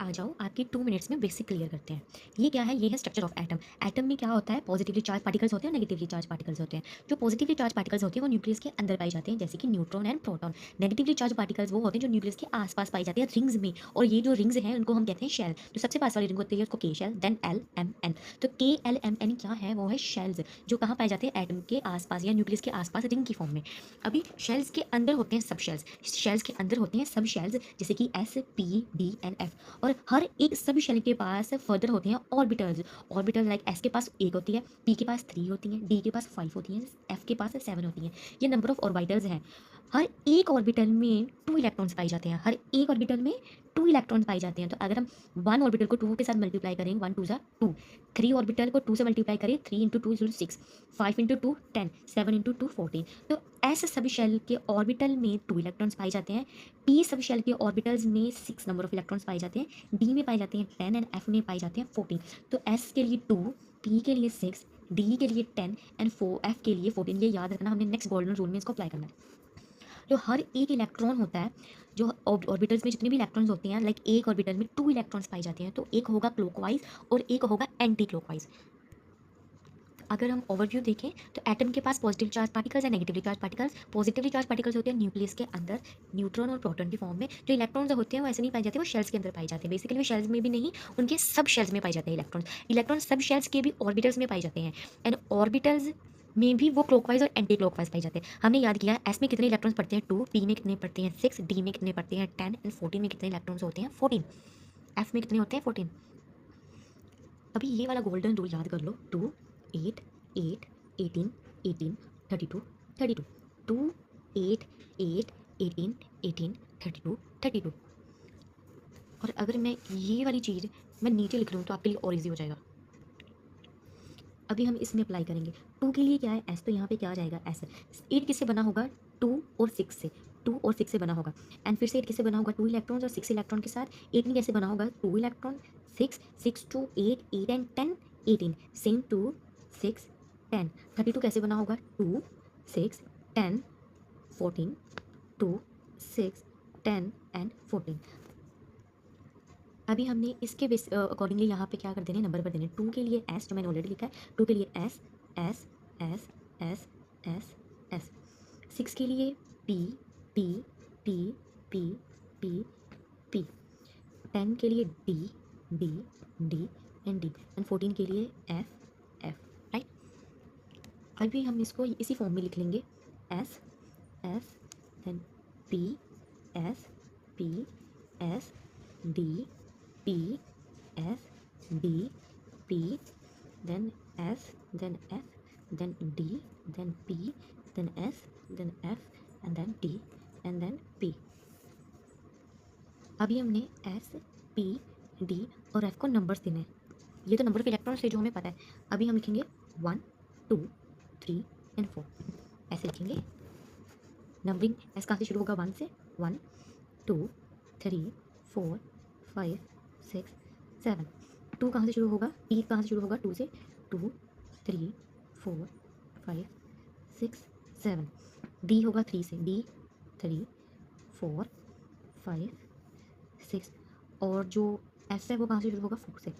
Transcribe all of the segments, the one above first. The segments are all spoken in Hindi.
आ जाओ आपकी 2 मिनट्स में बेसिक क्लियर करते हैं। ये क्या है? ये है स्ट्रक्चर ऑफ एटम। एटम में क्या होता है? पॉजिटिवली चार्ज पार्टिकल्स होते हैं, नेगेटिवली चार्ज पार्टिकल्स होते हैं। जो पॉजिटिवली चार्ज पार्टिकल्स होते हैं वो न्यूक्लियस के अंदर पाए जाते हैं, जैसे कि neutron and proton. Negatively charged particles वो होते हैं जो न्यूक्लियस के आसपास पाए जाते हैं रिंग्स में, और ये जो रिंग्स हैं उनको हम कहते हैं शेल। जो सबसे पास वाली रिंग होती है उसको K shell, then L M N. तो के एल एम एन क्या है? वो है शेल्स, जो कहाँ पाए जाते हैं? एटम के आसपास या न्यूक्लियस के आसपास रिंग की फॉर्म में। अभी शेल्स के अंदर होते हैं सब शेल्स। शेल्स के अंदर होते हैं सब शेल्स, जैसे कि S P D and F. और हर एक सब शेल के पास फर्दर होते हैं ऑर्बिटल्स। ऑर्बिटल लाइक एस के पास 1 होती है, पी के पास 3 होती हैं, डी के पास 5 होती हैं, एफ के पास 7 होती हैं। ये नंबर ऑफ ऑर्बिटल्स हैं। हर एक ऑर्बिटल में 2 इलेक्ट्रॉन्स पाए जाते हैं। हर एक ऑर्बिटल में 2 इलेक्ट्रॉन्स पाए जाते हैं। तो अगर हम 1 ऑर्बिटल को 2 के साथ मल्टीप्लाई करें, 1 2 2, 3 ऑर्बिटल को 2 से मल्टीप्लाई करें, 3 इंटू 2 6, 5 इंटू 2 10, 7 इंटू 2 14। तो एस सब शेल के ऑर्बिटल में 2 इलेक्ट्रॉन्स पाए जाते हैं। पी सब शेल के ऑर्बिटल्स में 6 नंबर ऑफ इलेक्ट्रॉन्स पाए जाते हैं। डी में पाए जाते हैं 10 एंड एफ में पाए जाते हैं 14। तो एस के लिए 2, पी के लिए 6, डी के लिए 10 एंड एफ के लिए 14। ये याद रखना, हमने नेक्स्ट गोल्डन रूल में इसको अप्लाई करना है। जो हर एक इलेक्ट्रॉन होता है, जो ऑर्बिटल्स में जितने भी इलेक्ट्रॉन्स होते हैं, लाइक एक ऑर्बिटल में 2 इलेक्ट्रॉन्स पाए जाते हैं। तो एक होगा क्लॉकवाइज और एक होगा एंटी क्लॉकवाइज। अगर हम ओवरव्यू देखें तो एटम के पास positive charge particles and negatively charged particles. Positively charge particles होते हैं न्यूक्लियस के अंदर, न्यूट्रॉन और प्रोटॉन की फॉर्म में। जो इलेक्ट्रॉन्स होते हैं वो ऐसे नहीं पाए जाते, वो शेल्स के अंदर पाए जाते हैं। बेसिकली वो शेल्स में भी नहीं, उनके सब शेल्स में पाए जाते हैं इलेक्ट्रॉन्स। इलेक्ट्रॉन्स सब शेल्स के भी ऑर्बिटल्स में पाए जाते हैं, एंड ऑर्बिटल्स में भी वो क्लॉकवाइज और एंटी क्लॉकवाइज पाए जाते हैं। हमने याद किया एस में कितने इलेक्ट्रॉन्स पढ़ते हैं 2, पी में कितने पढ़ते हैं 6, डी में कितने पढ़ते हैं 10 एंड 14 में कितने इलेक्ट्रॉन्स होते हैं 14। एफ में कितने होते हैं 14। अभी ये वाला गोल्डन रूल याद कर लो, 2 8 8 18 18 32 32, 2 8 8 18 18 32 32। और अगर मैं ये वाली चीज़ मैं नीचे लिख लूँ तो आपके लिए और ईजी हो जाएगा। अभी हम इसमें अप्लाई करेंगे। 2 के लिए क्या है? एस, तो यहाँ पे क्या आ जाएगा? एस। 8 किससे बना होगा? 2 और 6 से। 2 और 6 से बना होगा। एंड फिर से 8 किससे बना होगा? 2 इलेक्ट्रॉन्स और 6 इलेक्ट्रॉन के साथ। 18 कैसे बना होगा? 2 इलेक्ट्रॉन 6 6 2 8 8 एंड 10 18, सेम 2 6 10। 32 कैसे बना होगा? 2 6 10 14, 2 6 10 एंड 14। अभी हमने इसके अकॉर्डिंगली यहाँ पे क्या कर देने, नंबर भर देने। 2 के लिए एस, जो मैंने ऑलरेडी लिखा है, 2 के लिए S S S S S S. 6 के लिए P P P P P P. 10 के लिए D D D and D, and 14 के लिए एफ एफ। राइट, अभी हम इसको इसी फॉर्म में लिख लेंगे, S S then P S P S D P S D P, then S, then F, then D, then P, then S, then F, and then D, and then P। अभी हमने S, P, D और F को नंबर्स देने हैं। ये तो नंबर ऑफ इलेक्ट्रॉन्स थे जो हमें पता है। अभी हम लिखेंगे 1 2 3 एंड 4, ऐसे लिखेंगे। नंबरिंग एस कहाँ से शुरू होगा? 1 से। 1 2 3 4 5 6 7। 2 कहाँ से शुरू होगा? पी कहाँ से शुरू होगा? 2 से। 2 3 4 5 6 7। डी होगा 3 से। डी 3 4 5 6। और जो एस है वो कहाँ से शुरू होगा? 4 से।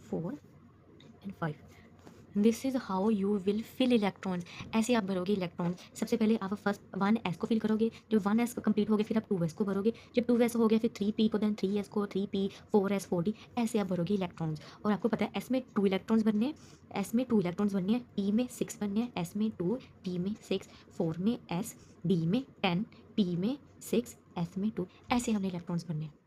4 and 5। This is how you will fill electrons. ऐसे आप भरोगे इलेक्ट्रॉन। सबसे पहले आप फर्स्ट 1s को फिल करोगे। जब 1s कंप्लीट हो गया फिर आप 2s को भरोगे। जब 2s हो गया फिर 3p को, देन 3s को, 3p 4s 4d, ऐसे आप भरोगे इलेक्ट्रॉन्स। और आपको पता है एस में 2 इलेक्ट्रॉन्स बनने हैं, एस में 2 इलेक्ट्रॉन्स बनने हैं, पी में 6 बनने हैं, एस में 2, पी में 6, 4 में एस, डी में 10, पी में 6, एस में 2, ऐसे हमने इलेक्ट्रॉन्स बनने हैं।